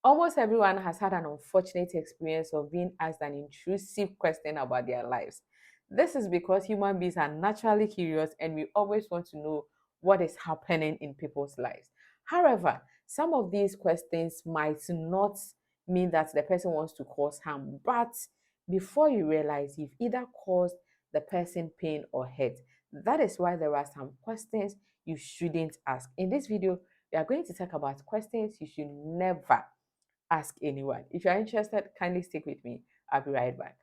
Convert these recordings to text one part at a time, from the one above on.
Almost everyone has had an unfortunate experience of being asked an intrusive question about their lives. This is because human beings are naturally curious and we always want to know what is happening in people's lives. However, some of these questions might not mean that the person wants to cause harm, but before you realize, you've either caused the person pain or hurt. That is why there are some questions you shouldn't ask. In this video, we are going to talk about questions you should never ask anyone. If you're interested, kindly stick with me. I'll be right back.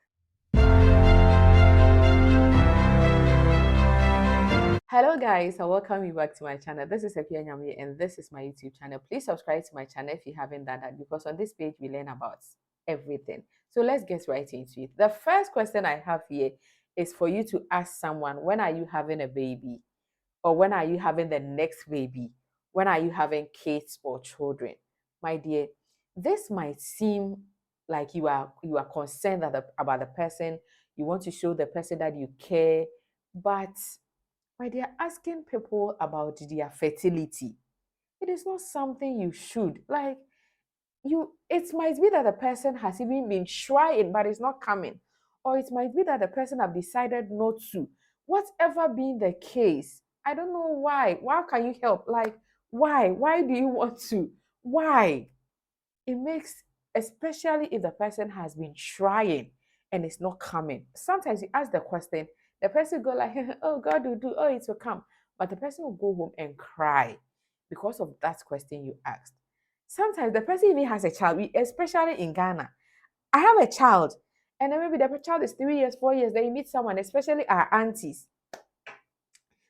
Hello guys, I welcome you back to my channel. This is Epia Nyami and this is my YouTube channel. Please subscribe to my channel if you haven't done that, because on this page we learn about everything. So let's get right into it. The first question I have here is for you to ask someone, when are you having a baby? Or when are you having the next baby? When are you having kids or children? My dear, this might seem like you are concerned about the person. You want to show the person that you care, but my dear, asking people about their fertility, it is not something you should like. It might be that the person has even been trying but it's not coming, or it might be that the person have decided not to. Whatever being the case, I don't know why can you help? Like, why do you want to? Why? It makes, especially if the person has been trying and it's not coming. Sometimes you ask the question, the person go like, oh, God will do, oh, it will come, but the person will go home and cry because of that question you asked. Sometimes the person even has a child, especially in Ghana. I have a child, and then maybe the child is 3 years, 4 years, then you meet someone, especially our aunties.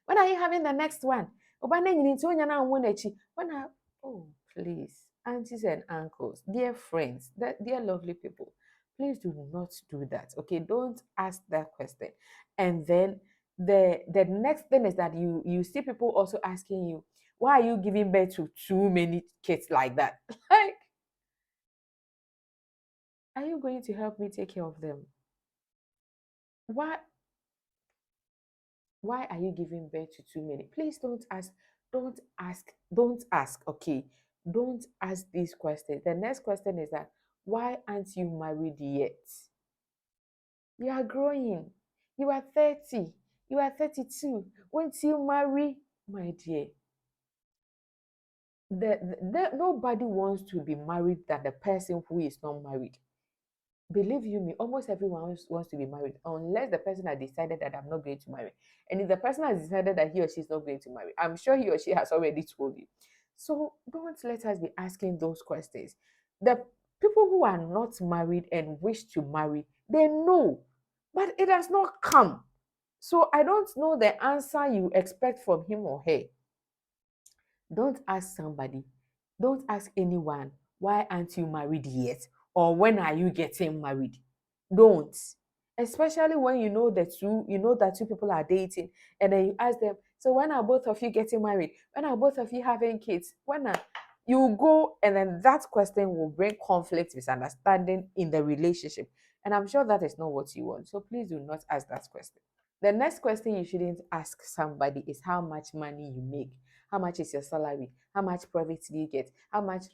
When are you having the next one? When are, oh, please, aunties and uncles, dear friends, dear lovely people, please do not do that. Okay, don't ask that question. And then the next thing is that you see people also asking you, why are you giving birth to too many kids like that? Like, are you going to help me take care of them? Why why are you giving birth to too many? Please don't ask, okay? Don't ask these questions. The next question is that, why aren't you married yet? You are growing. You are 30. You are 32. Once you marry, my dear, nobody wants to be married than the person who is not married. Believe you me, almost everyone wants to be married, unless the person has decided that I'm not going to marry. And if the person has decided that he or she is not going to marry, I'm sure he or she has already told you. So don't let us be asking those questions. The people who are not married and wish to marry, they know, but it has not come. So I don't know the answer you expect from him or her. Don't ask somebody, don't ask anyone, why aren't you married yet? Or when are you getting married? Don't. Especially when you know that two people are dating, and then you ask them, so when are both of you getting married? When are both of you having kids? When are you go, and then that question will bring conflict, misunderstanding in the relationship. And I'm sure that is not what you want. So please do not ask that question. The next question you shouldn't ask somebody is how much money you make. How much is your salary? How much profit do you get? How much?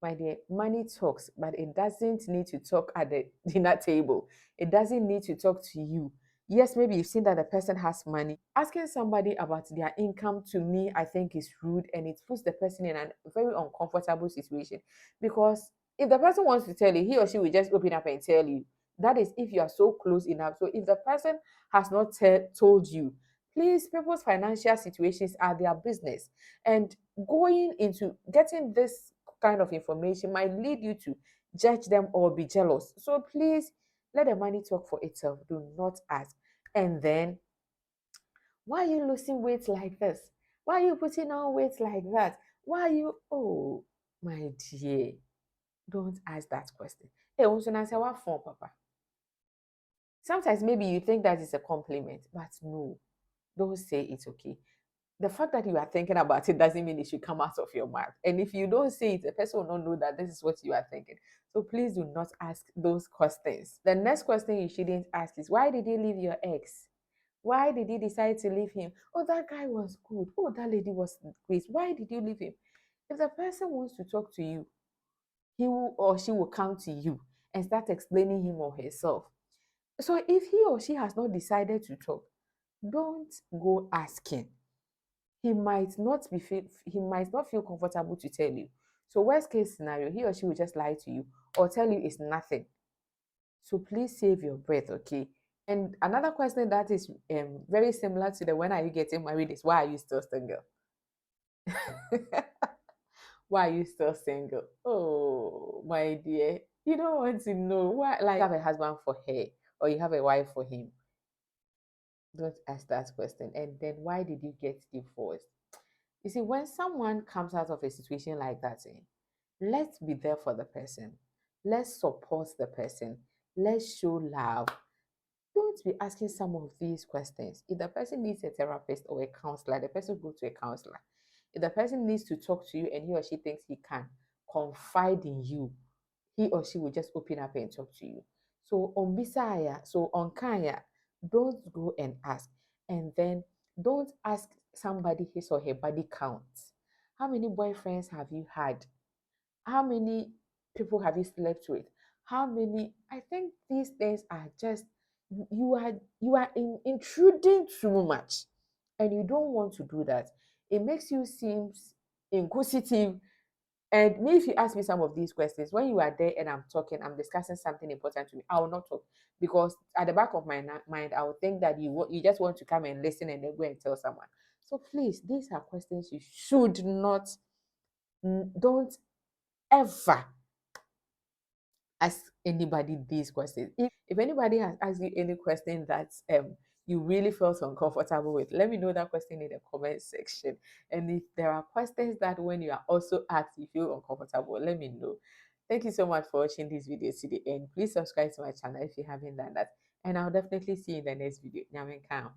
My dear, money talks, but it doesn't need to talk at the dinner table. It doesn't need to talk to you. Yes, maybe you've seen that the person has money. Asking somebody about their income, to me, I think is rude, and it puts the person in a very uncomfortable situation. Because if the person wants to tell you, he or she will just open up and tell you. That is if you are so close enough. So if the person has not told you, please, people's financial situations are their business. And going into getting this kind of information might lead you to judge them or be jealous. So please let the money talk for itself. Do not ask. And then, why are you losing weight like this? Why are you putting on weight like that? Why are you, oh, my dear, don't ask that question. Hey, also answer what for, Papa? Sometimes maybe you think that is a compliment, but no, don't say it's okay. The fact that you are thinking about it doesn't mean it should come out of your mouth. And if you don't say it, the person will not know that this is what you are thinking. So please do not ask those questions. The next question you shouldn't ask is, why did you leave your ex? Why did you decide to leave him? Oh, that guy was good. Oh, that lady was great. Why did you leave him? If the person wants to talk to you, or she will come to you and start explaining him or herself. So if he or she has not decided to talk, don't go asking. He might not feel comfortable to tell you. So worst case scenario, he or she will just lie to you or tell you it's nothing. So please save your breath, okay? And another question that is very similar to the when are you getting married is why are you still single? Why are you still single? Oh, my dear. You don't want to know why, like, you have a husband for her or you have a wife for him. Don't ask that question. And then why did you get divorced? You see, when someone comes out of a situation like that, let's be there for the person. Let's support the person. Let's show love. Don't be asking some of these questions. If the person needs a therapist or a counselor, the person go to a counselor. If the person needs to talk to you and he or she thinks he can confide in you, he or she will just open up and talk to you. So on Bisaya, so on Kaya, don't go and ask. And then don't ask somebody his or her body count. How many boyfriends have you had? How many people have you slept with? How many? I think these things are just intruding too much, and you don't want to do that. It makes you seem inquisitive. And me, if you ask me some of these questions, when you are there and I'm talking, I'm discussing something important to me, I will not talk because at the back of my mind, I will think that you just want to come and listen and then go and tell someone. So please, these are questions you should not, don't ever ask anybody these questions. If anybody has asked you any question that you really felt uncomfortable with, let me know that question in the comment section. And if there are questions that when you are also asked you feel uncomfortable, let me know. Thank you so much for watching this video to the end. Please subscribe to my channel if you haven't done that. And I'll definitely see you in the next video. Nyamin Kam.